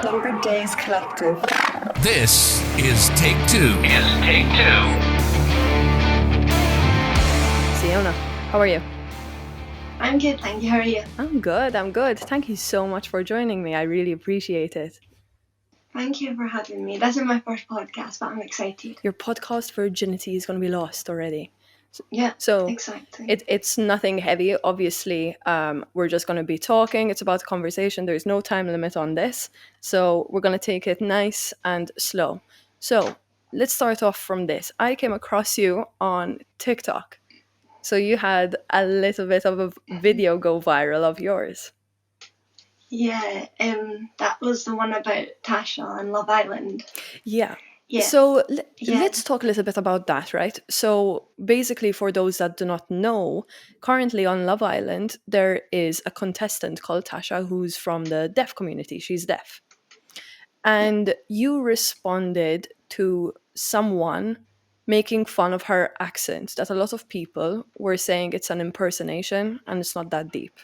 100 Days Collective. This is Take Two. Shiona, how are you? I'm good, thank you. How are you? I'm good. Thank you so much for joining me. I really appreciate it. Thank you for having me. This is my first podcast, but I'm excited. Your podcast virginity is going to be lost already. Yeah, So exactly. it's nothing heavy. Obviously, we're just going to be talking. It's about conversation. There's no time limit on this. So we're going to take it nice and slow. So let's start off from this. I came across you on TikTok. So you had a little bit of a video go viral of yours. Yeah, that was the one about Tasha and Love Island. Yeah. Yeah. So Yeah. let's talk a little bit about that, right? So basically, for those that do not know, currently on Love Island, there is a contestant called Tasha who's from the deaf community. She's deaf. And you responded to someone making fun of her accent, that a lot of people were saying it's an impersonation and it's not that deep.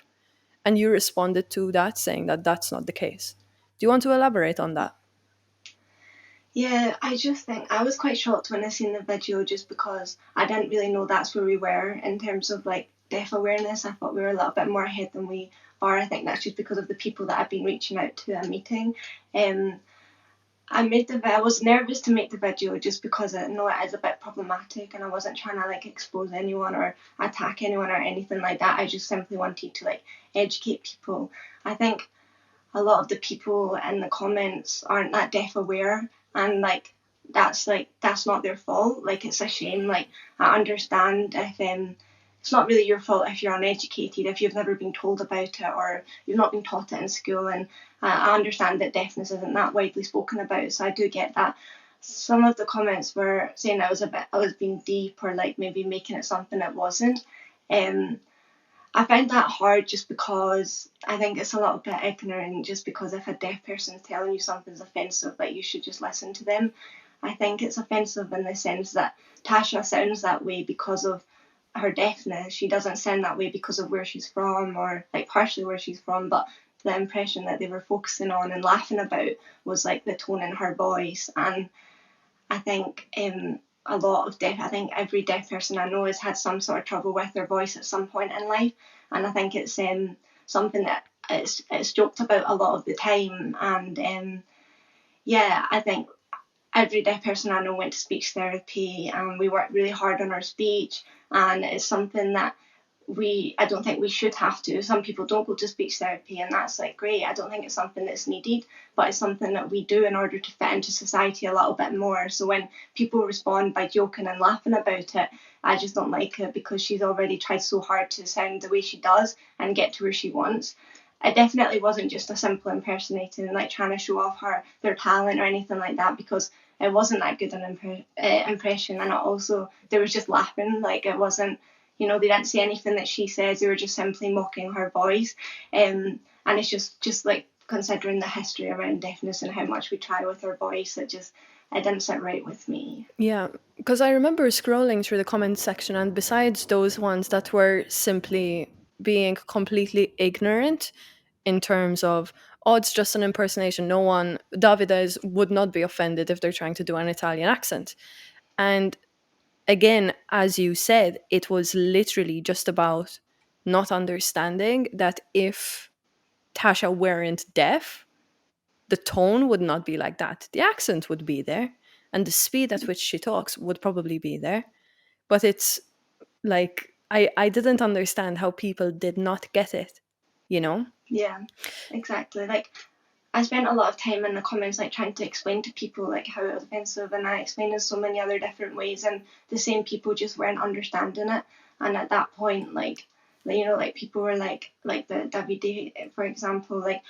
And you responded to that saying that that's not the case. Do you want to elaborate on that? Yeah, I just think I was quite shocked when I seen the video just because I didn't really know that's where we were in terms of like deaf awareness. I thought we were a little bit more ahead than we are. I think that's just because of the people that I've been reaching out to and meeting. I was nervous to make the video just because I know it is a bit problematic and I wasn't trying to like expose anyone or attack anyone or anything like that. I just simply wanted to like educate people. I think a lot of the people in the comments aren't that deaf aware, and like that's not their fault. Like it's a shame. Like I understand if it's not really your fault if you're uneducated, if you've never been told about it or you've not been taught it in school. And I understand that deafness isn't that widely spoken about, so I do get that. Some of the comments were saying I was being deep or like maybe making it something it wasn't. I find that hard just because I think it's a little bit ignorant, just because if a deaf person's telling you something's offensive, like you should just listen to them. I think it's offensive in the sense that Tasha sounds that way because of her deafness. She doesn't sound that way because of where she's from or like partially where she's from, but the impression that they were focusing on and laughing about was like the tone in her voice. And I think I think every deaf person I know has had some sort of trouble with their voice at some point in life, and I think it's something that it's joked about a lot of the time. And I think every deaf person I know went to speech therapy, and we worked really hard on our speech, and it's something that I don't think we should have to. Some people don't go to speech therapy, and that's like great. I don't think it's something that's needed, but it's something that we do in order to fit into society a little bit more. So when people respond by joking and laughing about it, I just don't like it, because she's already tried so hard to sound the way she does and get to where she wants. It definitely wasn't just a simple impersonating and like trying to show off their talent or anything like that, because it wasn't that good an impression. And also they was just laughing, like it wasn't, they didn't say anything that she says. They were just simply mocking her voice. And it's just like considering the history around deafness and how much we try with our voice, it didn't sit right with me. Yeah, because I remember scrolling through the comments section, and besides those ones that were simply being completely ignorant in terms of, oh, it's just an impersonation. No one, Davides would not be offended if they're trying to do an Italian accent. And again, as you said, it was literally just about not understanding that if Tasha weren't deaf, the tone would not be like that. The accent would be there, and the speed at which she talks would probably be there. But it's like, I didn't understand how people did not get it, you know? Yeah, exactly. Like, I spent a lot of time in the comments like trying to explain to people like how it was offensive, and I explained in so many other different ways, and the same people just weren't understanding it. And at that point, like people were like the Davide, for example, like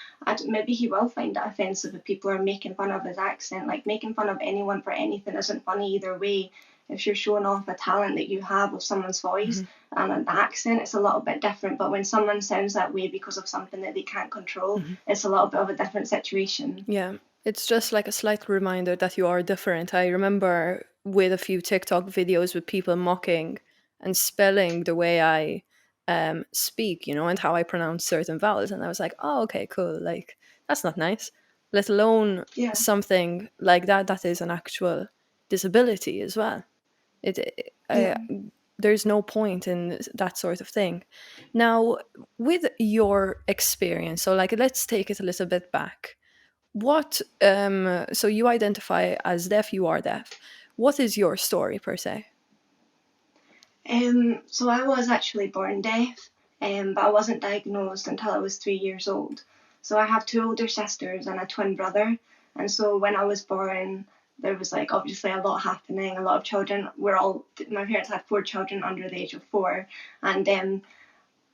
maybe he will find it offensive if people are making fun of his accent. Like making fun of anyone for anything isn't funny either way. If you're showing off a talent that you have with someone's voice and an accent, it's a little bit different. But when someone sounds that way because of something that they can't control, it's a little bit of a different situation. Yeah, it's just like a slight reminder that you are different. I remember with a few TikTok videos with people mocking and spelling the way I speak, and how I pronounce certain vowels. And I was like, oh, okay, cool. Like, that's not nice. let alone Yeah. something like that is an actual disability as well. Yeah. There's no point in that sort of thing. Now, with your experience, so like let's take it a little bit back. What so you identify as deaf, you are deaf. What is your story per se? So I was actually born deaf, but I wasn't diagnosed until I was 3 years old. So I have two older sisters and a twin brother. And so when I was born, there was like obviously a lot happening, a lot of children. My parents had 4 children under the age of 4. And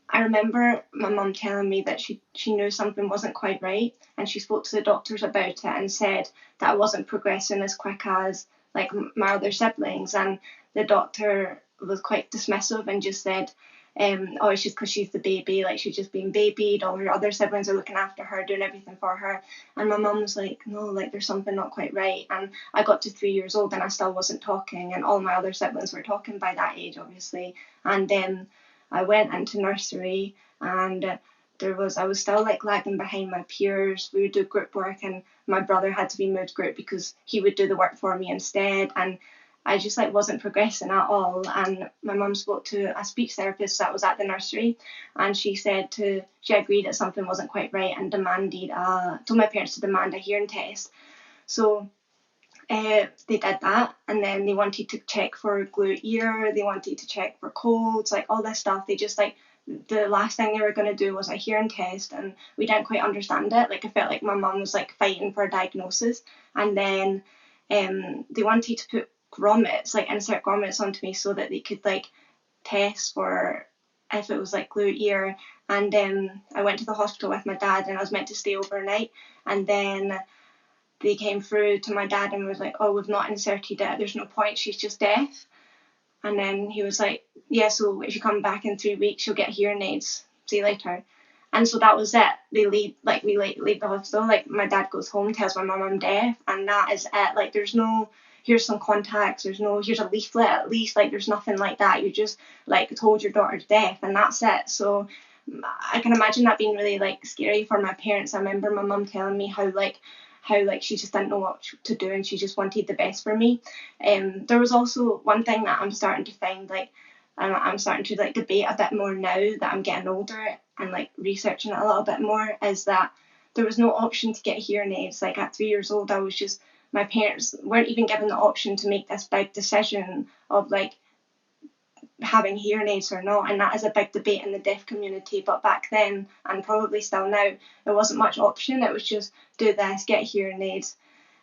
I remember my mum telling me that she knew something wasn't quite right, and she spoke to the doctors about it and said that I wasn't progressing as quick as like my other siblings. And the doctor was quite dismissive and just said, oh, it's just because she's the baby, like she's just being babied, all her other siblings are looking after her, doing everything for her. And my mum was like, no, like there's something not quite right. And I got to 3 years old and I still wasn't talking, and all my other siblings were talking by that age, obviously. And then I went into nursery, and I was still like lagging behind my peers. We would do group work, and my brother had to be moved group because he would do the work for me instead. And I just like wasn't progressing at all. And my mum spoke to a speech therapist that was at the nursery, and she agreed that something wasn't quite right and told my parents to demand a hearing test. So they did that, and then they wanted to check for glue ear, they wanted to check for colds, like all this stuff. They just like, the last thing they were going to do was a hearing test, and we didn't quite understand it. Like I felt like my mum was like fighting for a diagnosis. And then they wanted to put grommets, like insert grommets onto me so that they could like test for if it was like glue ear. And I went to the hospital with my dad, and I was meant to stay overnight. And then they came through to my dad and was like, oh, we've not inserted it, there's no point, she's just deaf. And then he was like, yeah, so if you come back in 3 weeks, you'll get hearing aids, see you later. And so that was it. We leave the hospital, like my dad goes home, tells my mum I'm deaf, and that is it. Like there's no, here's some contacts, here's a leaflet at least, like there's nothing like that. You just like told your daughter's deaf and that's it. So I can imagine that being really like scary for my parents. I remember my mum telling me how she just didn't know what to do, and she just wanted the best for me. There was also one thing that I'm starting to find, like I'm starting to like debate a bit more now that I'm getting older and like researching it a little bit more, is that there was no option to get hearing aids. Like at 3 years old, my parents weren't even given the option to make this big decision of like having hearing aids or not, and that is a big debate in the deaf community. But back then, and probably still now, there wasn't much option. It was just do this, get hearing aids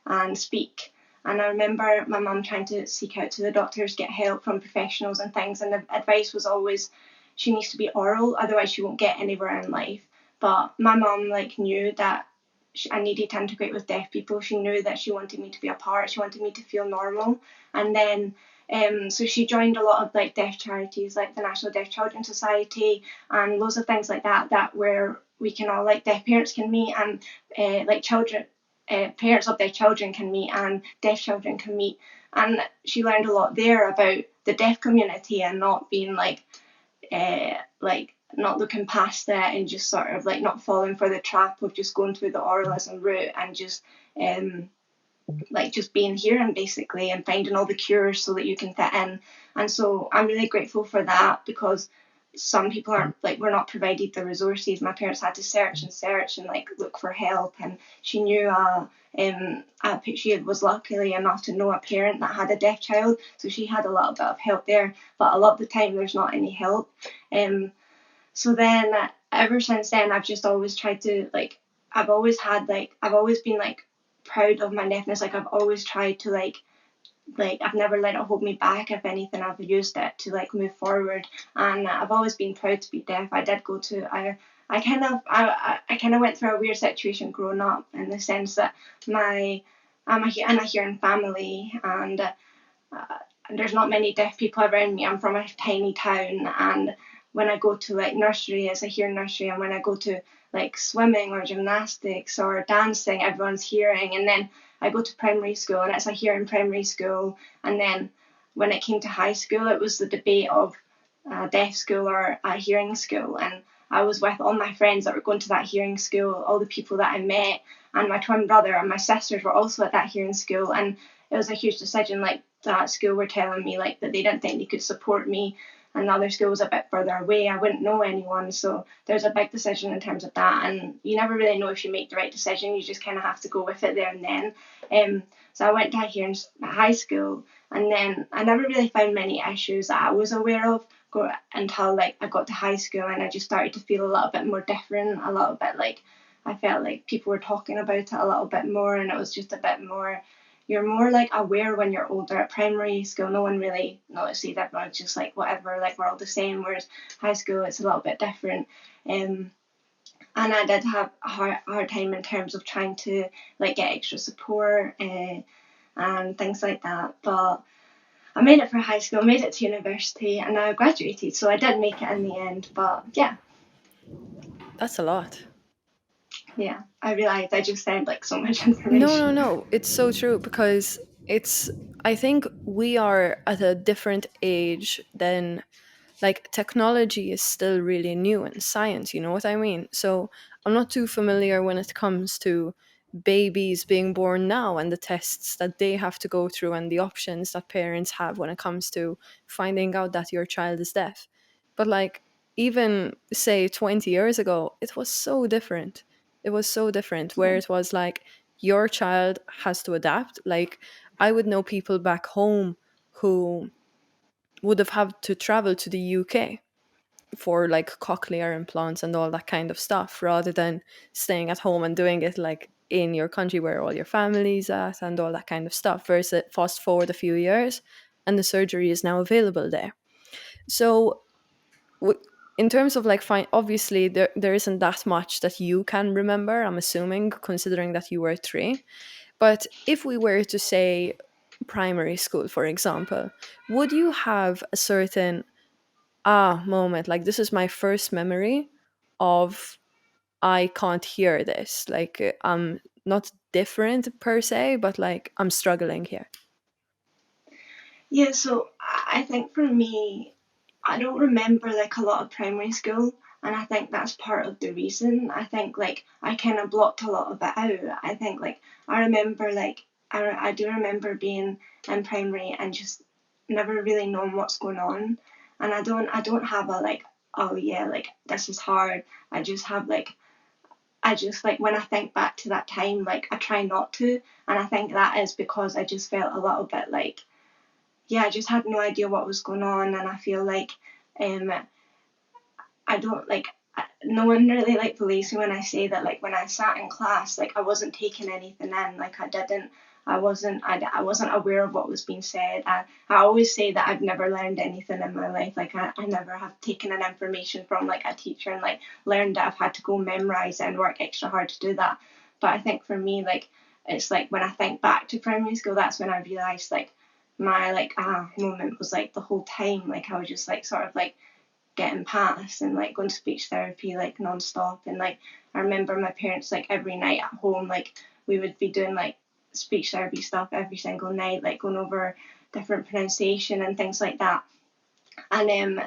and speak. And I remember my mum trying to seek out to the doctors, get help from professionals and things, and the advice was always she needs to be oral, otherwise she won't get anywhere in life. But my mum like knew that I needed to integrate with deaf people. She knew that she wanted me to be a part, she wanted me to feel normal. And then so she joined a lot of like deaf charities, like the National Deaf Children Society, and loads of things like that where we can all, like deaf parents can meet, and like children, parents of deaf children can meet, and deaf children can meet. And she learned a lot there about the deaf community and not being like not looking past it, and just sort of like not falling for the trap of just going through the oralism route, and just like just being hearing basically, and finding all the cures so that you can fit in. And so I'm really grateful for that, because some people aren't, like, we're not provided the resources. My parents had to search and like look for help, and she knew she was luckily enough to know a parent that had a deaf child, so she had a little bit of help there, but a lot of the time there's not any help. So then ever since then I've just always tried to like, I've always been like proud of my deafness. Like I've always tried to like I've never let it hold me back. If anything, I've used it to like move forward, and I've always been proud to be deaf. I did go to I kind of went through a weird situation growing up, in the sense that I'm a hearing family, and there's not many deaf people around me. I'm from a tiny town, and when I go to like nursery, it's a hearing nursery, and when I go to like swimming or gymnastics or dancing, everyone's hearing. And then I go to primary school, and it's a hearing primary school. And then when it came to high school, it was the debate of a deaf school or a hearing school. And I was with all my friends that were going to that hearing school, all the people that I met, and my twin brother and my sisters were also at that hearing school, and it was a huge decision. Like, that school were telling me like that they didn't think they could support me, and the other school was a bit further away. I wouldn't know anyone, so there's a big decision in terms of that, and you never really know if you make the right decision. You just kind of have to go with it there and then. So I went to hearing high school, and then I never really found many issues that I was aware of until like I got to high school, and I just started to feel a little bit more different, a little bit like I felt like people were talking about it a little bit more, and it was just a bit more, you're more like aware when you're older. At primary school, no one really notices, everyone's just like whatever, like we're all the same, whereas high school it's a little bit different. And I did have a hard time in terms of trying to like get extra support and things like that, but I made it for high school, made it to university, and I graduated, so I did make it in the end. But yeah, That's a lot. yeah, I realised I just said like so much information. No. It's so true because I think we are at a different age than, like, technology is still really new in science, you know what I mean? So I'm not too familiar when it comes to babies being born now and the tests that they have to go through and the options that parents have when it comes to finding out that your child is deaf. But like, even say 20 years ago, it was so different. It was so different where it was like your child has to adapt. Like, I would know people back home who would have had to travel to the UK for like cochlear implants and all that kind of stuff rather than staying at home and doing it like in your country where all your family's at and all that kind of stuff, versus fast forward a few years and the surgery is now available there. So in terms of like obviously there isn't that much that you can remember, I'm assuming, considering that you were 3. But if we were to say primary school, for example, would you have a certain moment, like this is my first memory of I can't hear this, like I'm not different per se, but like I'm struggling here? Yeah, so I think for me, I don't remember like a lot of primary school, and I think that's part of the reason. I think like I kind of blocked a lot of it out. I think like I remember like I do remember being in primary and just never really knowing what's going on, and I don't have a like, oh yeah, like this is hard. I just have like, I just like, when I think back to that time, like I try not to, and I think that is because I just felt a little bit like, yeah, I just had no idea what was going on, and I feel like um I don't like, no one really like believes me when I say that like when I sat in class, like I wasn't taking anything in, like I wasn't aware of what was being said. I always say that I've never learned anything in my life. Like I never have taken in information from like a teacher and like learned that I've had to go memorize it and work extra hard to do that. But I think for me, like it's like when I think back to primary school, that's when I realized like my like moment was like the whole time, like I was just like sort of like getting past and like going to speech therapy like non-stop. And like I remember my parents like every night at home, like we would be doing like speech therapy stuff every single night, like going over different pronunciation and things like that. And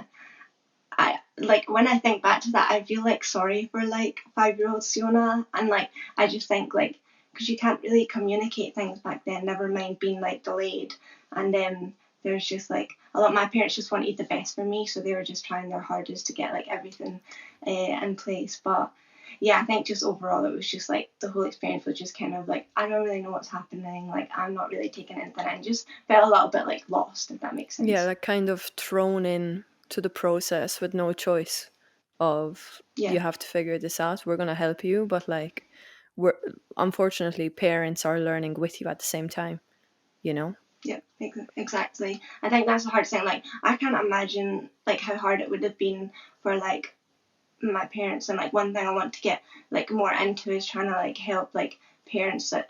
I like, when I think back to that, I feel like sorry for like 5-year-old Shiona, and like I just think like, because you can't really communicate things back then, never mind being like delayed. And then there's just like a lot, my parents just wanted the best for me, so they were just trying their hardest to get like everything in place. But yeah, I think just overall it was just like the whole experience was just kind of like, I don't really know what's happening, like I'm not really taking anything in, just felt a little bit like lost, if that makes sense. Yeah, like kind of thrown in to the process with no choice of you have to figure this out, we're going to help you, but like we're, unfortunately, parents are learning with you at the same time, you know? Yeah, exactly. I think that's the hard thing. Like I can't imagine like how hard it would have been for like my parents. And like one thing I want to get like more into is trying to like help like parents that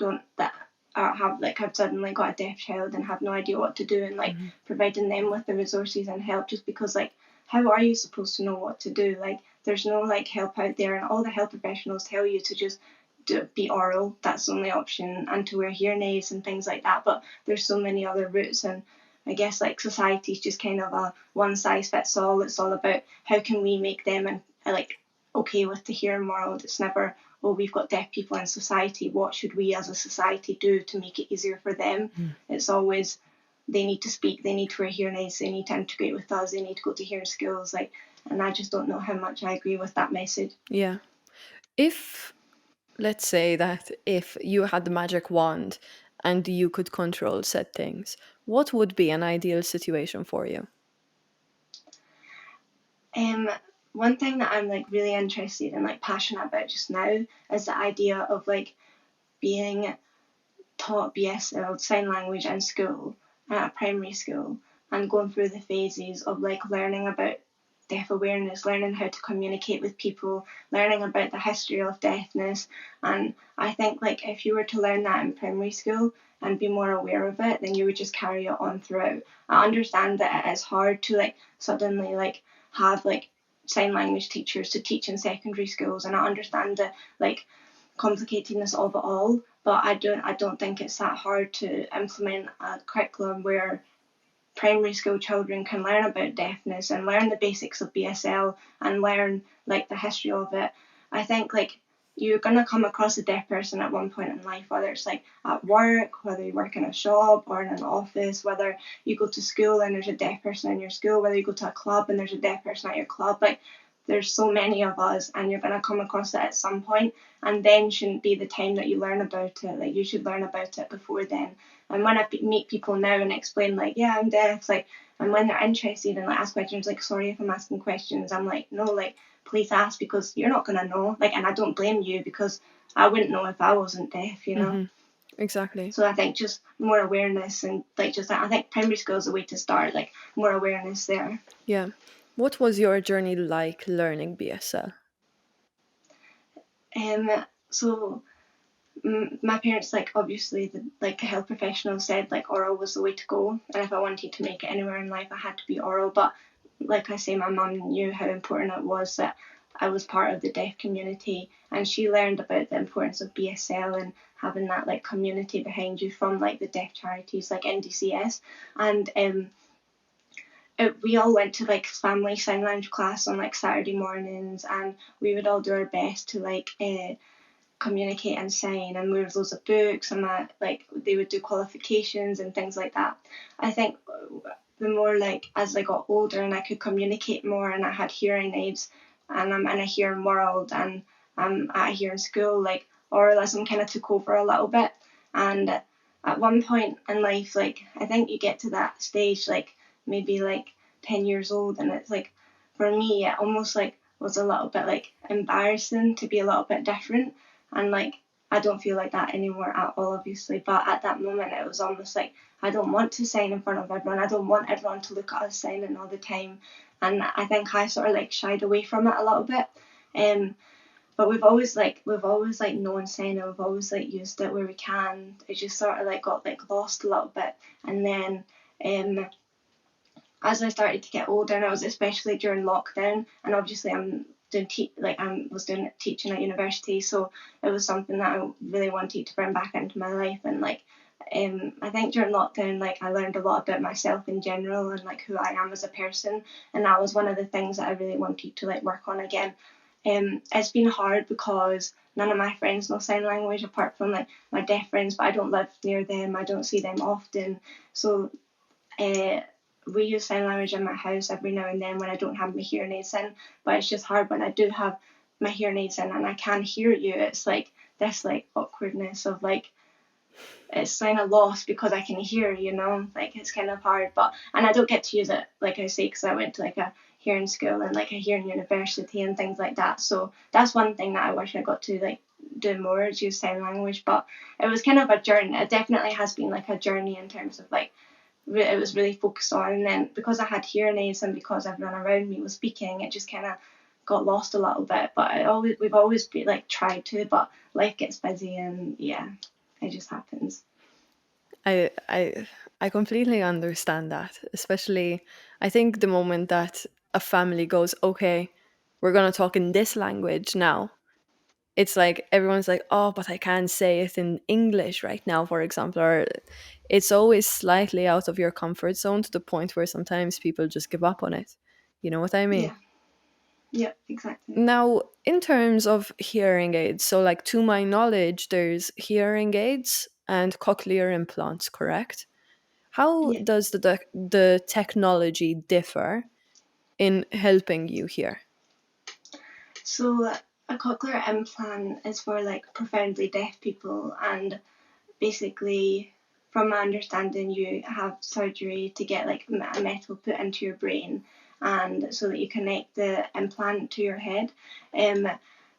have suddenly got a deaf child and have no idea what to do, and like providing them with the resources and help, just because like how are you supposed to know what to do? Like there's no like help out there, and all the health professionals tell you to just be oral, that's the only option, and to wear hearing aids and things like that. But there's so many other routes, and I guess like society's just kind of a one size fits all. It's all about how can we make them and like okay with the hearing world. It's never well, we've got deaf people in society, what should we as a society do to make it easier for them? It's always they need to speak, they need to wear hearing aids, they need to integrate with us, they need to go to hearing schools, like, and I just don't know how much I agree with that message. Yeah. If, let's say that if you had the magic wand and you could control said things, what would be an ideal situation for you? One thing that I'm like really interested and like passionate about just now is the idea of like being taught BSL sign language in school, at primary school, and going through the phases of like learning about deaf awareness, learning how to communicate with people, learning about the history of deafness. And I think like if you were to learn that in primary school and be more aware of it, then you would just carry it on throughout. I understand that it is hard to like suddenly like have like sign language teachers to teach in secondary schools, and I understand the like complicatedness of it all, but I don't think it's that hard to implement a curriculum where primary school children can learn about deafness and learn the basics of BSL and learn like the history of it. I think like you're gonna come across a deaf person at one point in life, whether it's like at work, whether you work in a shop or in an office, whether you go to school and there's a deaf person in your school, whether you go to a club and there's a deaf person at your club. Like there's so many of us, and you're gonna come across it at some point, and then shouldn't be the time that you learn about it. Like you should learn about it before then. And when I meet people now and explain like, yeah, I'm deaf, like, and when they're interested and like ask questions, like, sorry if I'm asking questions, I'm like, no, like, please ask, because you're not gonna know. Like, and I don't blame you, because I wouldn't know if I wasn't deaf, you know. Exactly. So I think just more awareness, and like just I think primary school is a way to start, like more awareness there. Yeah. What was your journey like learning BSL? So my parents, like obviously the like health professionals said like oral was the way to go, and if I wanted to make it anywhere in life I had to be oral. But like I say, my mum knew how important it was that I was part of the deaf community, and she learned about the importance of BSL and having that like community behind you from like the deaf charities like NDCS. And we all went to like family sign language class on like Saturday mornings, and we would all do our best to like communicate and sign, and we have loads of books, and that like they would do qualifications and things like that. I think the more like as I got older and I could communicate more and I had hearing aids and I'm in a hearing world and I'm at a hearing school, like oralism kind of took over a little bit. And at one point in life, like I think you get to that stage like maybe like 10 years old, and it's like for me it almost like was a little bit like embarrassing to be a little bit different. And like I don't feel like that anymore at all, obviously, but at that moment it was almost like I don't want to sign in front of everyone. I don't want everyone to look at us signing all the time. And I think I sort of like shied away from it a little bit. But we've always known signing. We've always like used it where we can. It just sort of like got like lost a little bit. And then as I started to get older, and I was especially during lockdown, and obviously I'm doing I was doing teaching at university, so it was something that I really wanted to bring back into my life. And like I think during lockdown, like I learned a lot about myself in general and like who I am as a person, and that was one of the things that I really wanted to like work on again. It's been hard because none of my friends know sign language apart from like my deaf friends, but I don't live near them, I don't see them often, so we use sign language in my house every now and then when I don't have my hearing aids in, but it's just hard when I do have my hearing aids in and I can hear you. It's like this like awkwardness of like it's kind of lost because I can hear, you know, like it's kind of hard. But and I don't get to use it, like I say, because I went to like a hearing school and like a hearing university and things like that. So that's one thing that I wish I got to like do more, is use sign language. But it was kind of a journey. It definitely has been like a journey in terms of like it was really focused on. And then because I had hearing aids and because everyone around me was speaking, it just kind of got lost a little bit. But we've always been like tried to, but life gets busy and yeah, it just happens. I completely understand that. Especially, I think the moment that a family goes, okay, we're gonna talk in this language now. It's like everyone's like, oh, but I can't say it in English right now, for example. Or it's always slightly out of your comfort zone to the point where sometimes people just give up on it. You know what I mean? Yeah. Yeah, exactly. Now, in terms of hearing aids, so like to my knowledge, there's hearing aids and cochlear implants, correct? How Yeah. does the technology differ in helping you hear? So a cochlear implant is for like profoundly deaf people, and basically, from my understanding, you have surgery to get like a metal put into your brain, and so that you connect the implant to your head. Um,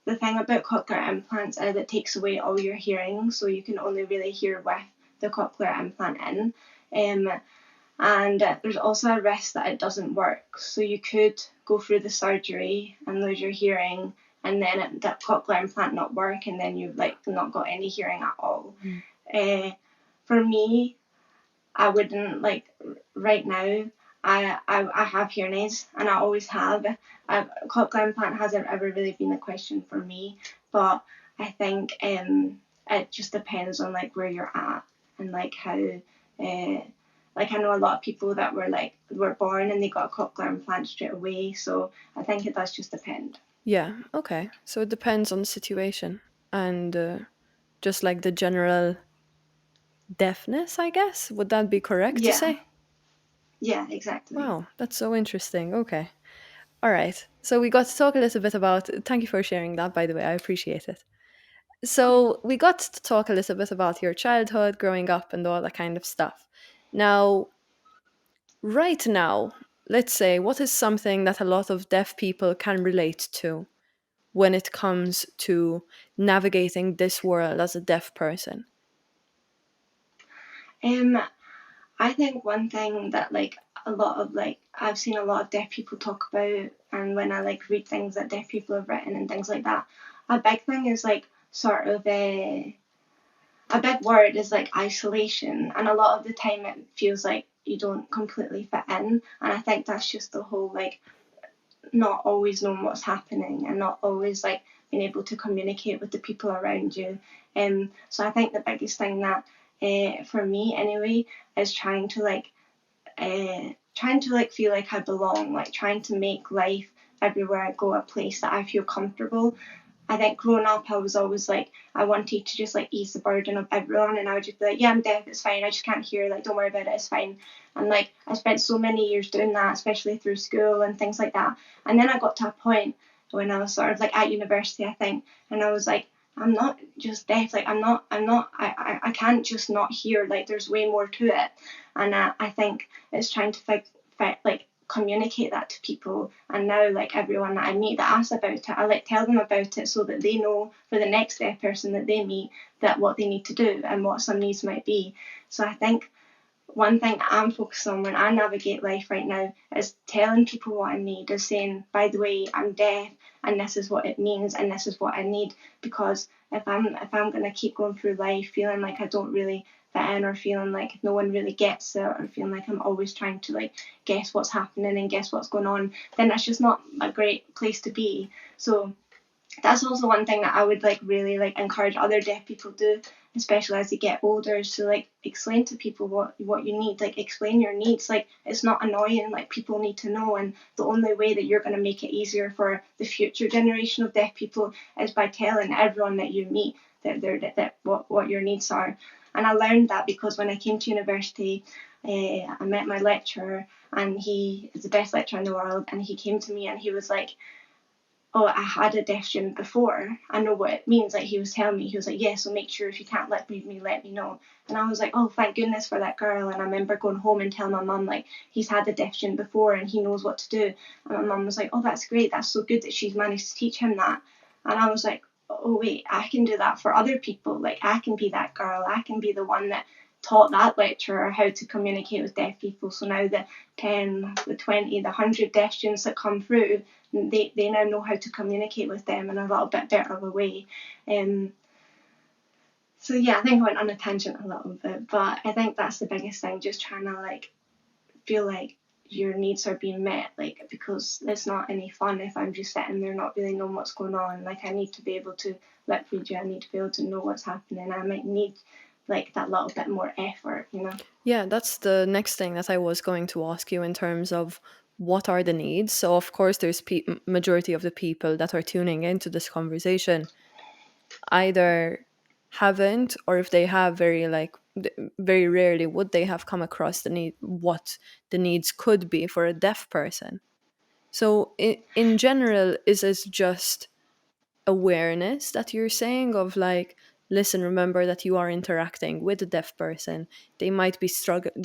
the thing about cochlear implants is it takes away all your hearing, so you can only really hear with the cochlear implant in. And there's also a risk that it doesn't work. So you could go through the surgery and lose your hearing, and then that cochlear implant not work, and then you've like not got any hearing at all. For me, I wouldn't like right now. I have hearing aids, and I always have. Cochlear implant hasn't ever really been a question for me, but I think it just depends on like where you're at and like how. Like I know a lot of people that were born and they got a cochlear implant straight away, so I think it does just depend. Yeah, okay. So it depends on the situation and just like the general deafness, I guess. Would that be correct to Yeah, say? yeah, exactly. Wow, that's so interesting. Okay. All right. So we got to talk a little bit about, thank you for sharing that, by the way. I appreciate it. Okay. So we got to talk a little bit about your childhood, growing up, and all that kind of stuff. Now, right now, let's say, what is something that a lot of deaf people can relate to when it comes to navigating this world as a deaf person? Um, I think one thing that like a lot of like I've seen a lot of deaf people talk about, and when I like read things that deaf people have written and things like that, a big thing is like sort of a big word is like isolation, and a lot of the time it feels like you don't completely fit in, and I think that's just the whole like not always knowing what's happening and not always like being able to communicate with the people around you. So I think the biggest thing that for me anyway is trying to like feel like I belong, like trying to make life everywhere I go a place that I feel comfortable. I think growing up, I was always like, I wanted to just like ease the burden of everyone, and I would just be like, yeah, I'm deaf, it's fine, I just can't hear, like, don't worry about it, it's fine. And like, I spent so many years doing that, especially through school and things like that. And then I got to a point when I was sort of like at university, I think, and I was like, I'm not just deaf, like, I can't just not hear, like, there's way more to it. And I think it's trying to like, communicate that to people, and now like everyone that I meet that asks about it, I like tell them about it so that they know for the next deaf person that they meet that what they need to do and what some needs might be. So I think one thing I'm focused on when I navigate life right now is telling people what I need, is saying, by the way, I'm deaf and this is what it means and this is what I need. Because if I'm gonna keep going through life feeling like I don't really fit in, or feeling like no one really gets it, or feeling like I'm always trying to like guess what's happening and guess what's going on, then that's just not a great place to be. So that's also one thing that I would like really like encourage other deaf people to do, especially as they get older, is to like explain to people what you need, like explain your needs. Like, it's not annoying, like people need to know, and the only way that you're going to make it easier for the future generation of deaf people is by telling everyone that you meet that what your needs are. And I learned that because when I came to university, I met my lecturer, and he is the best lecturer in the world, and he came to me and he was like, oh, I had a deaf student before, I know what it means. Like, he was telling me, he was like, yeah, so make sure if you can't let me know. And I was like, oh, thank goodness for that girl. And I remember going home and telling my mum, like, he's had a deaf student before and he knows what to do. And my mum was like, oh, that's great, that's so good that she's managed to teach him that. And I was like, oh wait, I can do that for other people. Like, I can be that girl, I can be the one that taught that lecturer how to communicate with deaf people. So now the 10, the 20, the 100 deaf students that come through, they now know how to communicate with them in a little bit better of a way. So yeah, I think I went on a tangent a little bit, but I think that's the biggest thing, just trying to like feel like your needs are being met, like, because it's not any fun if I'm just sitting there not really knowing what's going on. Like, I need to be able to lip read you, I need to be able to know what's happening. I might need like that little bit more effort. Yeah, that's the next thing that I was going to ask you in terms of what are the needs. So of course there's majority of the people that are tuning into this conversation either haven't, or if they have, very rarely would they have come across what the needs could be for a deaf person. So in general, is it just awareness that you're saying of like, listen, remember that you are interacting with a deaf person. They might be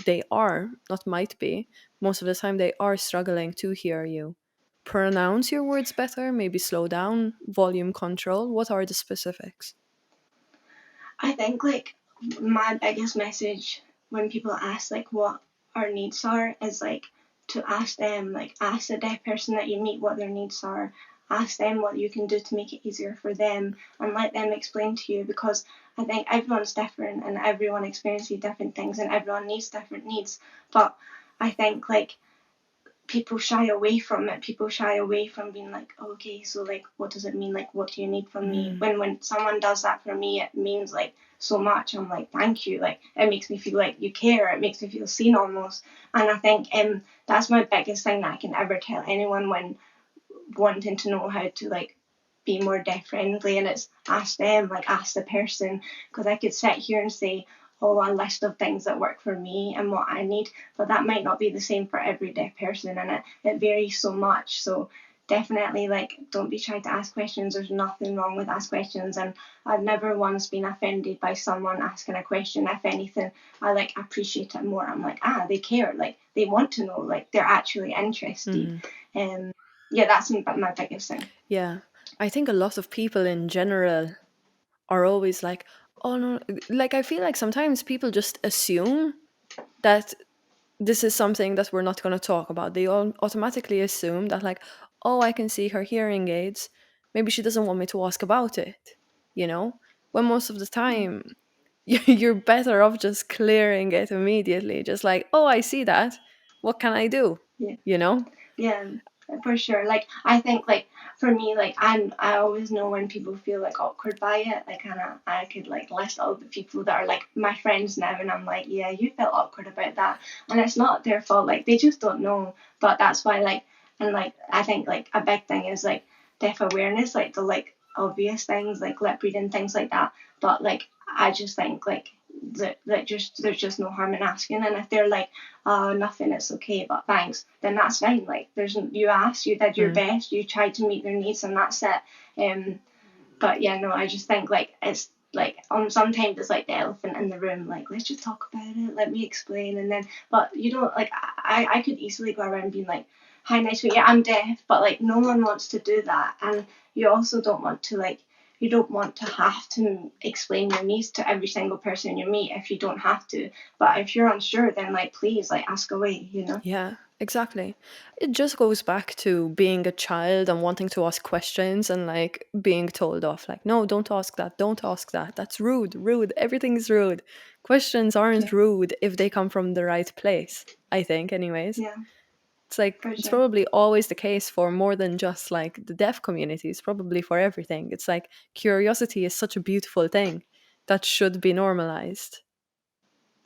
they are, not might be, most of the time they are struggling to hear you. Pronounce your words better, maybe slow down, volume control. What are the specifics? I think like my biggest message when people ask like what our needs are is like to ask them, like ask the deaf person that you meet what their needs are, ask them what you can do to make it easier for them, and let them explain to you, because I think everyone's different and everyone experiences different things and everyone needs different needs. But I think like people shy away from it. People shy away from being like, okay, so like, what does it mean? Like, what do you need from me? When someone does that for me, it means like so much. I'm like, thank you. Like, it makes me feel like you care. It makes me feel seen almost. And I think that's my biggest thing that I can ever tell anyone when wanting to know how to like be more deaf friendly, and it's ask them, like ask the person, because I could sit here and say, oh, a list of things that work for me and what I need, but that might not be the same for every deaf person, and it varies so much. So definitely, like, don't be shy to ask questions. There's nothing wrong with ask questions, and I've never once been offended by someone asking a question. If anything, I like appreciate it more. I'm like, they care, like they want to know, like they're actually interested. Yeah, that's my biggest thing. Yeah, I think a lot of people in general are always like, oh no, like I feel like sometimes people just assume that this is something that we're not going to talk about. They all automatically assume that, like, oh, I can see her hearing aids. Maybe she doesn't want me to ask about it, you know? When most of the time, you're better off just clearing it immediately. Just like, oh, I see that. What can I do? Yeah. You know? Yeah, for sure. Like I think like for me, like I always know when people feel like awkward by it. Like I could like list all the people that are like my friends now, and I'm like, yeah, you felt awkward about that, and it's not their fault. Like they just don't know. But that's why like, and like I think like a big thing is like deaf awareness, like the like obvious things like lip reading, things like that. But like I just think like that just there's just no harm in asking, and if they're like, oh, nothing, it's okay, but thanks, then that's fine. Like there's, you asked, you did your best, you tried to meet their needs, and that's it. But yeah, no, I just think like it's like sometimes it's like the elephant in the room, like let's just talk about it, let me explain, and then but you don't like I could easily go around being like, hi, nice to meet you, I'm deaf, but like no one wants to do that, and you also don't want to like, you don't want to have to explain your needs to every single person you meet if you don't have to. But if you're unsure, then like please like ask away, you know? Yeah, exactly. It just goes back to being a child and wanting to ask questions and like being told off, like, no, don't ask that, don't ask that. That's rude, rude. Everything's rude. Questions aren't Yeah. rude if they come from the right place, I think, anyways. Yeah, It's like, for it's sure. probably always the case for more than just like the deaf community. It's probably for everything. It's like curiosity is such a beautiful thing that should be normalized.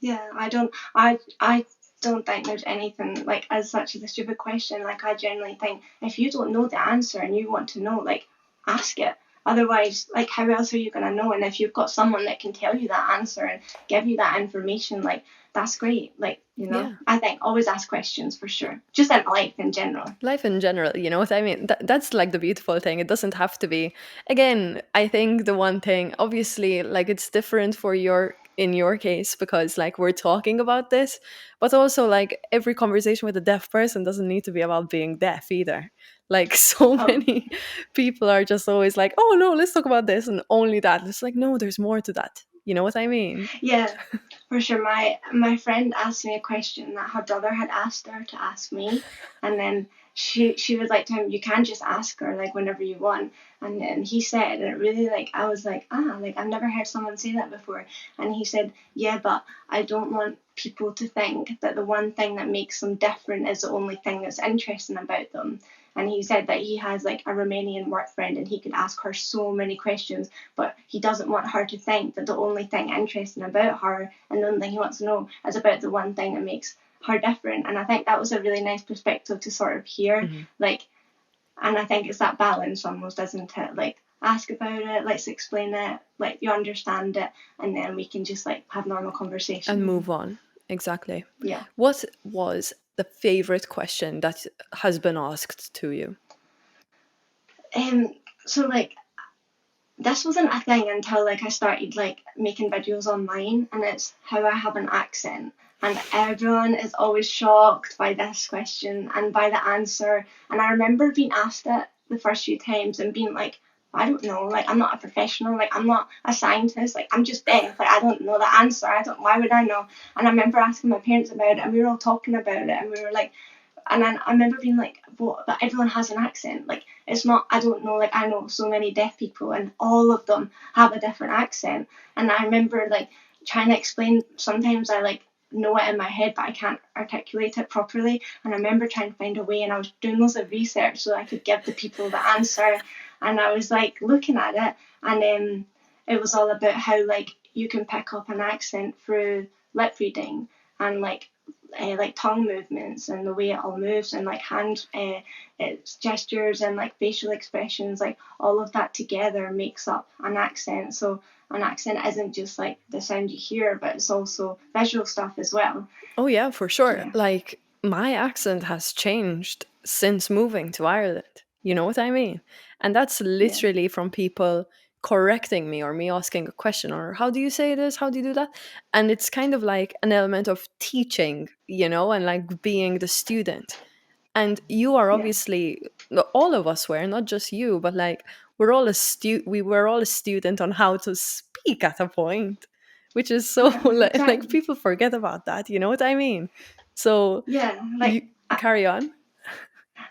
Yeah, I don't think there's anything like as such as a stupid question. Like I generally think if you don't know the answer and you want to know, like ask it. Otherwise, like how else are you gonna know? And if you've got someone that can tell you that answer and give you that information, like that's great. Like, you know, Yeah. I think always ask questions for sure. Just in life in general. Life in general, you know what I mean? That's like the beautiful thing. It doesn't have to be. Again, I think the one thing, obviously, like it's different for in your case because like we're talking about this, but also like every conversation with a deaf person doesn't need to be about being deaf either. Like so Um, many people are just always like, oh no, let's talk about this and only that. It's like, no, there's more to that. You know what I mean? Yeah, for sure. My friend asked me a question that her brother had asked her to ask me, and then she was like to him, "You can just ask her like whenever you want." And then he said, and it really like I was like, like I've never heard someone say that before. And he said, "Yeah, but I don't want people to think that the one thing that makes them different is the only thing that's interesting about them." And he said that he has like a Romanian work friend and he could ask her so many questions, but he doesn't want her to think that the only thing interesting about her and the only thing he wants to know is about the one thing that makes her different. And I think that was a really nice perspective to sort of hear. Like, and I think it's that balance almost, isn't it? Like, ask about it, let's explain it, like you understand it, and then we can just like have normal conversation And move on. Exactly. Yeah. What was the favorite question that has been asked to you? So like this wasn't a thing until like I started like making videos online, and it's how I have an accent. And everyone is always shocked by this question and by the answer. And I remember being asked it the first few times and being like, I don't know, like I'm not a professional, like I'm not a scientist, like I'm just deaf, like I don't know the answer. Why would I know? And I remember asking my parents about it, and we were all talking about it, and we were like, and then I remember being like, but everyone has an accent. Like, it's not, I don't know, like, I know so many deaf people and all of them have a different accent. And I remember, like, trying to explain, sometimes I, like, know it in my head, but I can't articulate it properly. And I remember trying to find a way, and I was doing loads of research so I could give the people the answer. And I was, like, looking at it, and it was all about how, like, you can pick up an accent through lip reading and, like tongue movements and the way it all moves, and like hand its gestures and like facial expressions, like all of that together makes up an accent. So an accent isn't just like the sound you hear, but it's also visual stuff as well. Oh yeah, for sure. Yeah. Like my accent has changed since moving to Ireland. You know what I mean? And that's literally from people correcting me or me asking a question or how do you say this? How do you do that? And it's kind of like an element of teaching, you know, and like being the student. And you are obviously all of us were, not just you, but like we were all a student on how to speak at a point, which is so like, Exactly. like people forget about that, you know what I mean? So Like you carry on.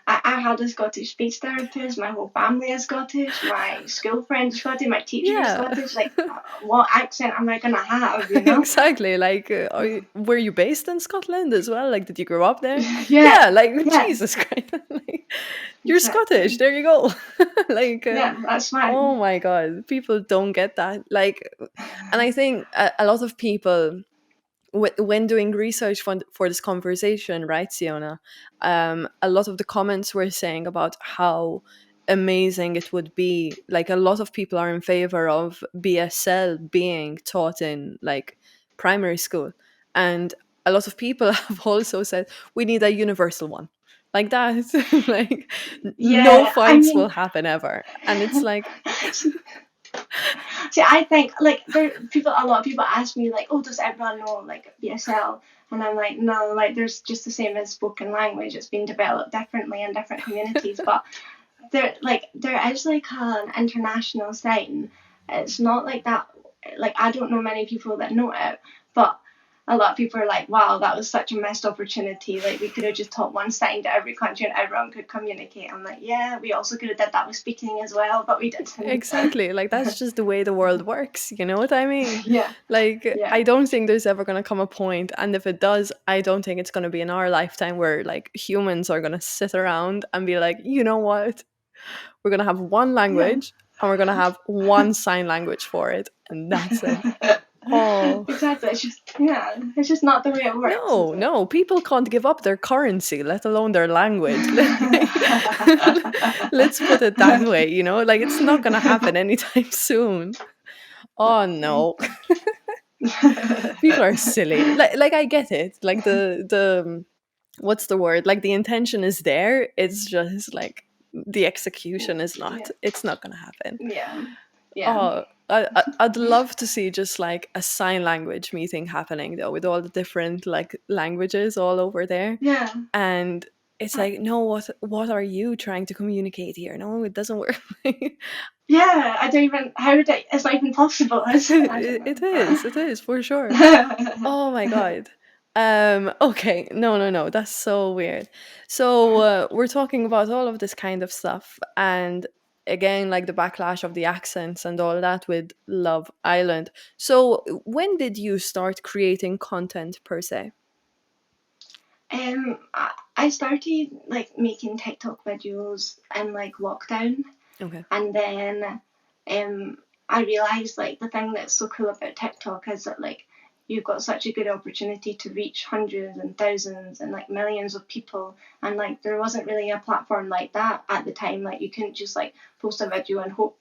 I had a Scottish speech therapist, my whole family is Scottish, my school friends are Scottish, my teacher is Scottish. Like, what accent am I going to have, you know? Exactly. Like, were you based in Scotland as well? Like, did you grow up there? Yeah, like, Jesus Christ. Like, you're Scottish. There you go. Like, that's fine. oh my God. People don't get that. Like, and I think a lot of people, when doing research for this conversation, right, Siona, a lot of the comments were saying about how amazing it would be. Like a lot of people are in favor of BSL being taught in like primary school, and a lot of people have also said we need a universal one like that. Like no fights will happen ever, and it's like See, I think like a lot of people ask me like, oh, does everyone know like BSL? And I'm like, no, like there's just the same as spoken language. It's been developed differently in different communities, but there is like an international sign. It's not like that. Like I don't know many people that know it, but a lot of people are like, wow, that was such a missed opportunity. Like we could have just taught one sign to every country and everyone could communicate. I'm like, yeah, we also could have did that with speaking as well, but we didn't. Exactly. Like that's just the way the world works. You know what I mean? Yeah. Like I don't think there's ever going to come a point, and if it does, I don't think it's going to be in our lifetime where like humans are going to sit around and be like, you know what? We're going to have one language and we're going to have one sign language for it, and that's it. Oh, exactly. It's just not the way it works. No, people can't give up their currency, let alone their language. Let's put it that way, you know, like it's not gonna happen anytime soon. Oh no. People are silly. Like I get it. Like the what's the word? Like the intention is there. It's just like the execution is not. It's not gonna happen. Oh, I'd love to see just like a sign language meeting happening though, with all the different like languages all over there. And it's like, no, what are you trying to communicate here? No, it doesn't work. I don't even. It's not even possible. It is for sure. Oh my God. Okay, no, that's so weird. So we're talking about all of this kind of stuff, and again, like the backlash of the accents and all that with Love Island. So when did you start creating content per se? I started like making TikTok videos in like lockdown, Okay. and then I realised like the thing that's so cool about TikTok is that like you've got such a good opportunity to reach hundreds and thousands and like millions of people, and like there wasn't really a platform like that at the time. Like you couldn't just like post a video and hope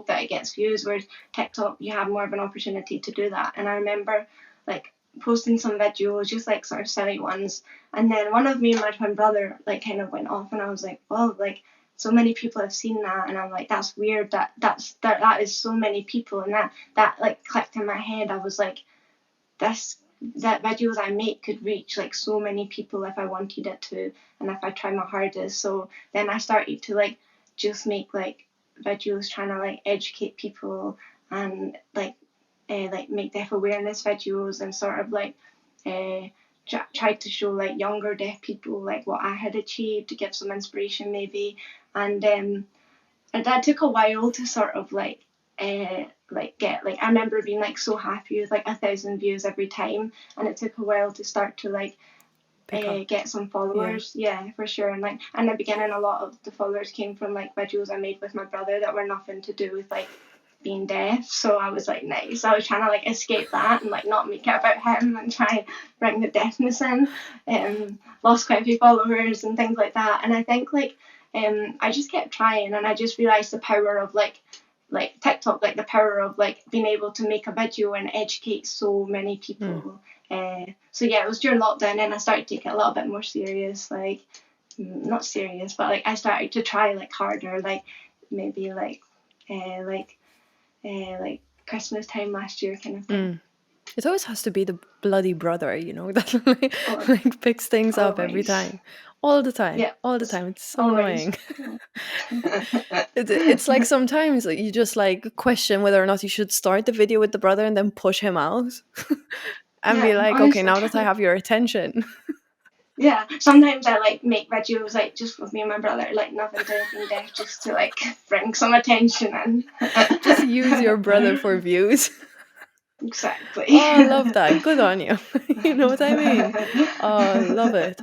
that it gets views, whereas TikTok you have more of an opportunity to do that. And I remember like posting some videos, just like sort of silly ones, and then one of me and my twin brother like kind of went off, and I was like, well, like so many people have seen that, and I'm like, that's weird, that is so many people, and that like clicked in my head. I was like, that videos I make could reach like so many people if I wanted it to, and if I try my hardest. So then I started to like just make like videos trying to like educate people, and like make deaf awareness videos, and sort of like tried to show like younger deaf people like what I had achieved to give some inspiration maybe. And that took a while to sort of get like, I remember being like so happy with like 1,000 views every time, and it took a while to start to like get some followers. Yeah, for sure. And like in the beginning, a lot of the followers came from like videos I made with my brother that were nothing to do with like being deaf. So I was like, nice. I was trying to like escape that and like not make it about him and try and bring the deafness in. Lost quite a few followers and things like that. And I think like I just kept trying, and I just realized the power of like TikTok, like the power of like being able to make a video and educate so many people. So yeah, it was during lockdown, and I started to take it a little bit more serious, like not serious, but like I started to try like harder, like maybe like Christmas time last year kind of thing. It always has to be the bloody brother, you know, that like picks things up every Always. time. All the time. Yeah. All the time. It's so Always. annoying. It's like sometimes you just like question whether or not you should start the video with the brother and then push him out and be Yeah, like, okay, honestly. now that I have your attention. Yeah, sometimes I like make videos like just with me and my brother, like nothing to being deaf, just to like bring some attention in. Just use your brother for views. Exactly. Oh, I love that. Good on you. You know what I mean? Oh, I love it.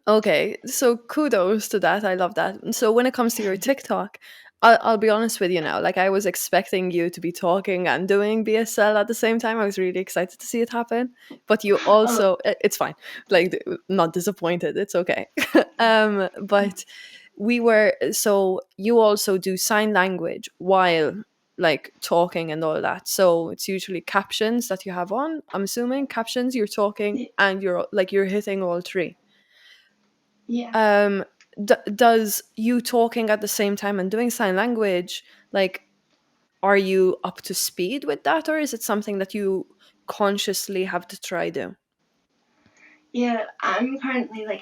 Okay, so kudos to that. I love that. So when it comes to your TikTok, I'll be honest with you now. Like I was expecting you to be talking and doing BSL at the same time. I was really excited to see it happen. But you Oh, also, it's fine. Like not disappointed. It's okay. But so you also do sign language while like talking and all that. So it's usually captions that you have on. I'm assuming captions. You're talking and you're hitting all three. yeah. Does you talking at the same time and doing sign language, like, are you up to speed with that, or is it something that you consciously have to try do? Yeah, I'm currently like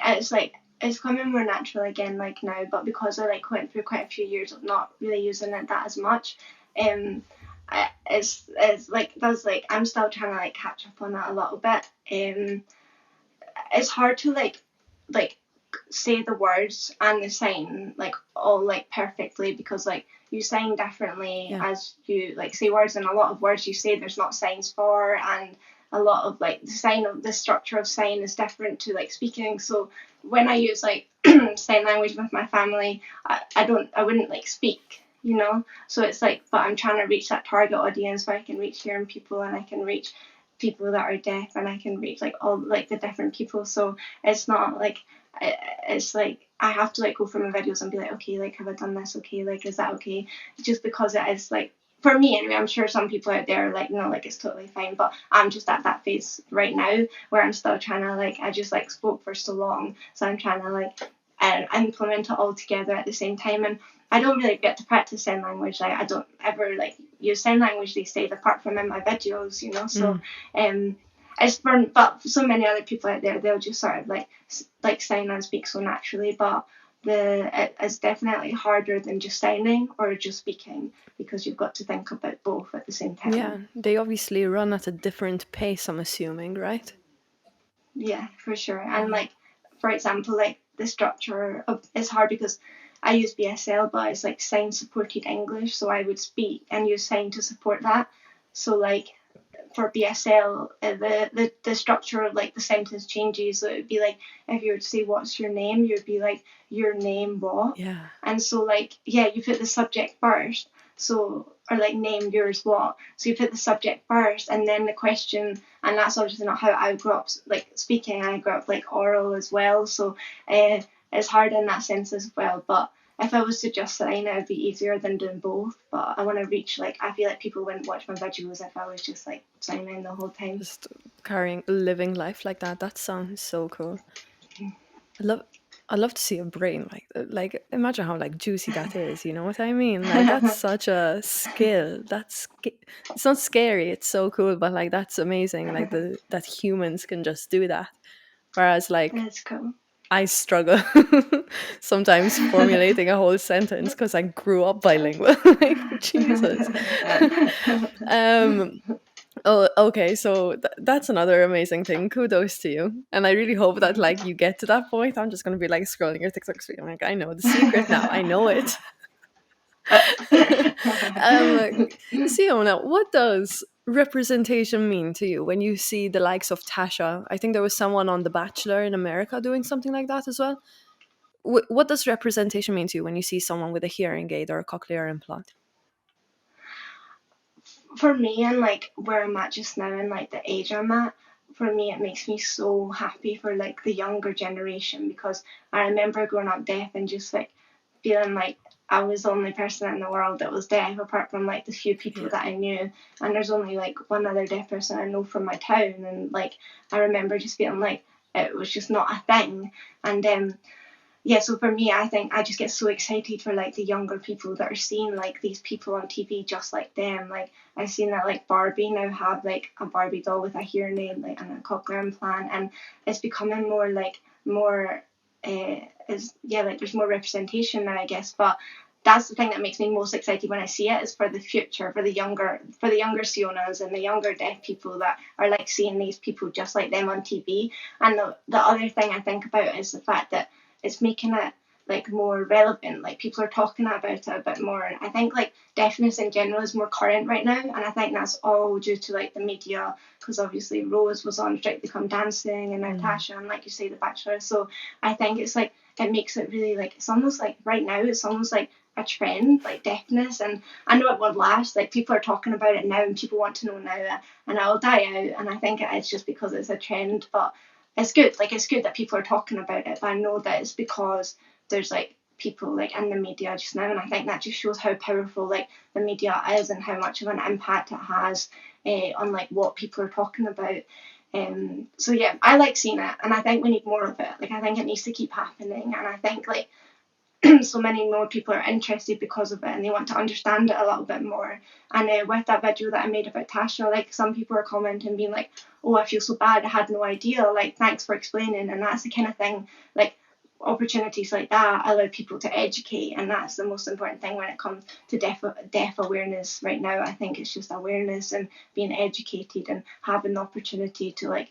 it's coming more natural again like now, but because I like went through quite a few years of not really using it that as much, it's like does like I'm still trying to like catch up on that a little bit. It's hard to like say the words and the sign like all like perfectly, because like you sign differently Yeah. as you like say words, and a lot of words you say there's not signs for, and a lot of like the structure of sign is different to like speaking. So when I use like sign language with my family, I wouldn't like speak, you know. So it's like, but I'm trying to reach that target audience where I can reach hearing people, and I can reach people that are deaf, and I can reach like all like the different people. So it's not like it's like I have to like go through my videos and be like, okay, like have I done this? Okay, like is that okay? Just because it is like, for me anyway, I'm sure some people out there are like, no, like it's totally fine, but I'm just at that phase right now where I'm still trying to like, I just like spoke for so long, so I'm trying to like implement it all together at the same time. And I don't really get to practice sign language. Like I don't ever like use sign language these days apart from in my videos, you know. So it's for, but for so many other people out there, they'll just sort of like sign and speak so naturally. But it's definitely harder than just signing or just speaking, because you've got to think about both at the same time. Yeah, they obviously run at a different pace, I'm assuming, right? Yeah, for sure. And like, for example, like the structure of it's hard because I use BSL, but it's like sign supported English, so I would speak and use sign to support that. So like for BSL, the structure of like the sentence changes. So it would be like, if you were to say what's your name, you'd be like, your name what? Yeah. And so like, yeah, you put the subject first. So, or like, name yours what? So you put the subject first and then the question, and that's obviously not how I grew up like speaking. I grew up like oral as well. So it's hard in that sense as well. But if I was to just sign, it would be easier than doing both. But I want to reach, like, I feel like people wouldn't watch my videos if I was just like signing the whole time. Just living life like that. That sounds so cool. I'd love to see a brain like imagine how like juicy that is, you know what I mean? Like that's such a skill. It's not scary, it's so cool, but like that's amazing. Like that humans can just do that. Whereas like That's cool. I struggle sometimes formulating a whole sentence because I grew up bilingual. Like Jesus. Oh, okay. So that's another amazing thing. Kudos to you. And I really hope that like you get to that point. I'm just gonna be like scrolling your TikTok stream. I'm like, I know the secret now. I know it. Siona, what does representation mean to you when you see the likes of Tasha? I think there was someone on The Bachelor in America doing something like that as well. What does representation mean to you when you see someone with a hearing aid or a cochlear implant? For me, and like where I'm at just now and like the age I'm at, for me it makes me so happy for like the younger generation, because I remember growing up deaf and just like feeling like I was the only person in the world that was deaf, apart from like the few people that I knew. And there's only like one other deaf person I know from my town, and like I remember just feeling like it was just not a thing. And yeah, so for me, I think I just get so excited for like the younger people that are seeing like these people on TV just like them. Like I've seen that like Barbie now have like a Barbie doll with a hearing aid like and a cochlear implant, and it's becoming more like more is yeah, like there's more representation now, I guess. But that's the thing that makes me most excited when I see it, is for the future, for the younger Sionas and the younger deaf people that are like seeing these people just like them on TV. And the other thing I think about is the fact that it's making it like more relevant. Like people are talking about it a bit more. And I think like deafness in general is more current right now. And I think that's all due to like the media, because obviously Rose was on Strictly Come Dancing and now Tasha, and like you say, The Bachelor. So I think it's like, it makes it really like, it's almost like right now, it's almost like a trend, like deafness. And I know it won't last. Like people are talking about it now and people want to know now, and it'll die out. And I think it's just because it's a trend. But it's good. Like it's good that people are talking about it, but I know that it's because there's like people like in the media just now, and I think that just shows how powerful like the media is and how much of an impact it has on like what people are talking about. So yeah, I like seeing it, and I think we need more of it. Like I think it needs to keep happening, and I think like so many more people are interested because of it, and they want to understand it a little bit more. And with that video that I made about Tasha, like some people are commenting being like, oh, I feel so bad, I had no idea, like thanks for explaining. And that's the kind of thing, like opportunities like that allow people to educate, and that's the most important thing when it comes to deaf awareness right now. I think it's just awareness and being educated and having the opportunity to like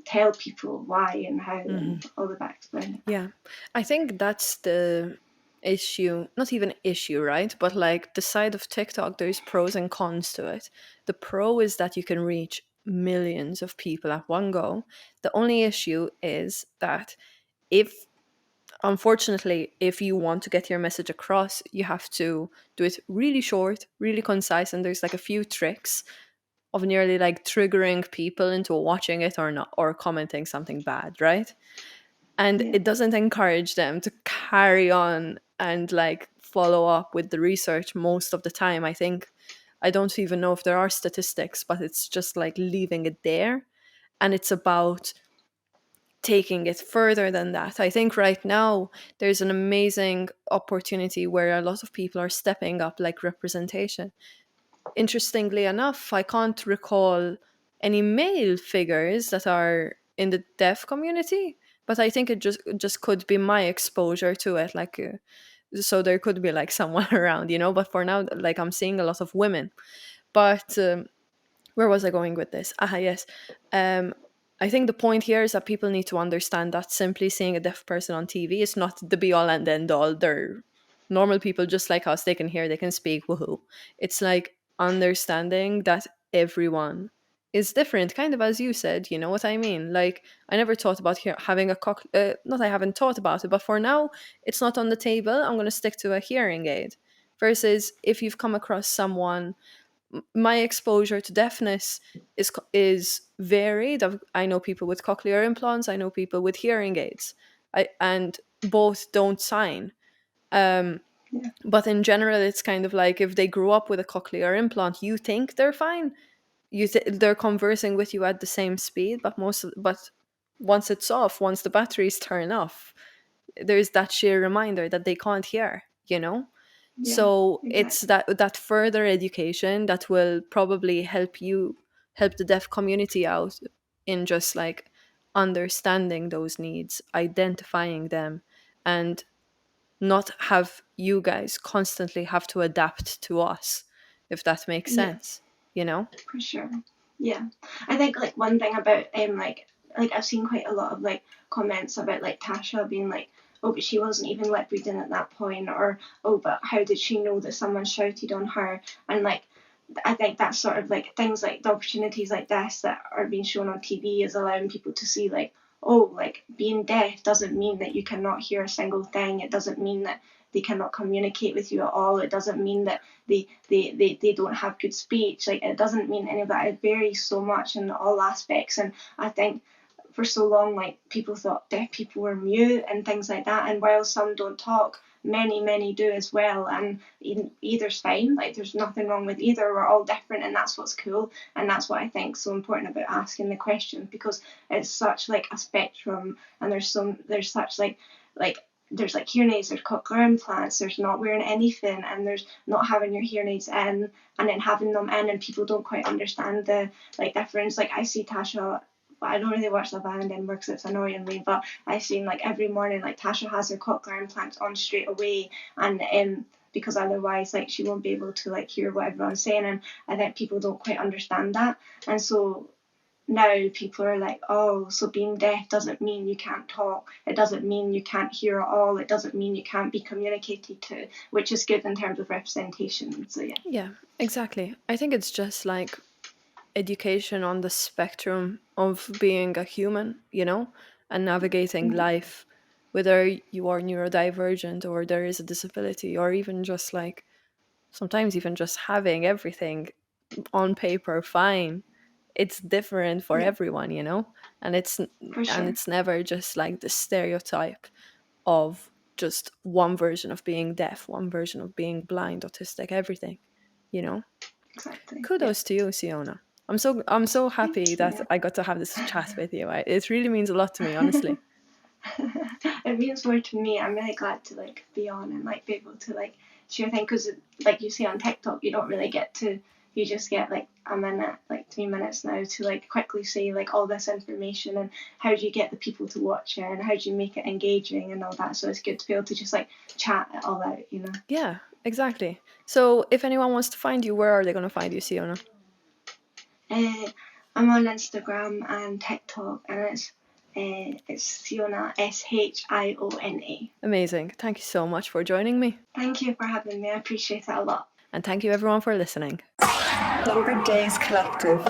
tell people why and how and all the backstory. Yeah, I think that's the issue, not even issue, right? But like the side of TikTok, there's pros and cons to it. The pro is that you can reach millions of people at one go. The only issue is that if, unfortunately, if you want to get your message across, you have to do it really short, really concise, and there's like a few tricks of nearly like triggering people into watching it or not, or commenting something bad, right? And Yeah. it doesn't encourage them to carry on and like follow up with the research most of the time. I think, I don't even know if there are statistics, but it's just like leaving it there, and it's about taking it further than that. I think right now there's an amazing opportunity where a lot of people are stepping up, like representation. Interestingly enough, I can't recall any male figures that are in the deaf community, but I think it just could be my exposure to it. Like, so there could be like someone around, you know. But for now, like I'm seeing a lot of women. But where was I going with this? Yes. Um, I think the point here is that people need to understand that simply seeing a deaf person on TV is not the be all and end all. They're normal people just like us. They can hear, they can speak, woohoo. It's like understanding that everyone is different, kind of as you said, you know what I mean? Like, I never thought about having a not I haven't thought about it, but for now, it's not on the table. I'm going to stick to a hearing aid. Versus if you've come across someone, my exposure to deafness is varied. I know people with cochlear implants, I know people with hearing aids, and both don't sign. Um, Yeah. but in general, it's kind of like if they grew up with a cochlear implant, you think they're fine, they're conversing with you at the same speed, but once it's off, once the batteries turn off, there's that sheer reminder that they can't hear, you know. Yeah, So it's exactly. that further education that will probably help the deaf community out in just like understanding those needs, identifying them, and not have you guys constantly have to adapt to us, if that makes Yeah, sense, you know. for sure. Yeah, I think like one thing about like I've seen quite a lot of like comments about like Tasha being like, oh, but she wasn't even lip reading at that point, or oh, but how did she know that someone shouted on her? And like I think that's sort of like things like the opportunities like this that are being shown on TV is allowing people to see like, oh, like being deaf doesn't mean that you cannot hear a single thing. It doesn't mean that they cannot communicate with you at all. It doesn't mean that they don't have good speech. Like it doesn't mean any of that. It varies so much in all aspects. And I think for so long, like people thought deaf people were mute and things like that. And while some don't talk, many do as well. And either's fine. Like there's nothing wrong with either. We're all different, and that's what's cool. And that's what I think is so important about asking the question, because it's such like a spectrum, and there's such like there's like hearing aids, there's cochlear implants, there's not wearing anything, and there's not having your hearing aids in and then having them in, and people don't quite understand the like difference. Like I see Tasha, but I don't really watch the band anymore because it's annoying me. But I seen like every morning, like Tasha has her cochlear implants on straight away, and because otherwise, like she won't be able to like hear what everyone's saying, and I think people don't quite understand that, and so now people are like, oh, so being deaf doesn't mean you can't talk. It doesn't mean you can't hear at all. It doesn't mean you can't be communicated to, which is good in terms of representation. So yeah. Yeah, exactly. I think it's just like education on the spectrum of being a human, you know, and navigating life, whether you are neurodivergent or there is a disability, or even just like sometimes even just having everything on paper fine. It's different for Yeah, everyone, you know, and for sure. it's never just like the stereotype of just one version of being deaf, one version of being blind, autistic, everything, you know. Exactly. Yeah. Kudos to you, Siona. I'm so happy Thank that you. I got to have this chat with you. It really means a lot to me, honestly. It means more to me. I'm really glad to like be on and like be able to like share things, because like you see on TikTok, you don't really get to. You just get like a minute, like 3 minutes now to like quickly say like all this information, and how do you get the people to watch it, and how do you make it engaging and all that. So it's good to be able to just like chat it all out, you know. Yeah, exactly. So if anyone wants to find you, where are they going to find you, Siona? I'm on Instagram and TikTok, and it's Shiona, Shiona. Amazing. Thank you so much for joining me. Thank you for having me. I appreciate it a lot. And thank you everyone for listening. Longer Days Collective.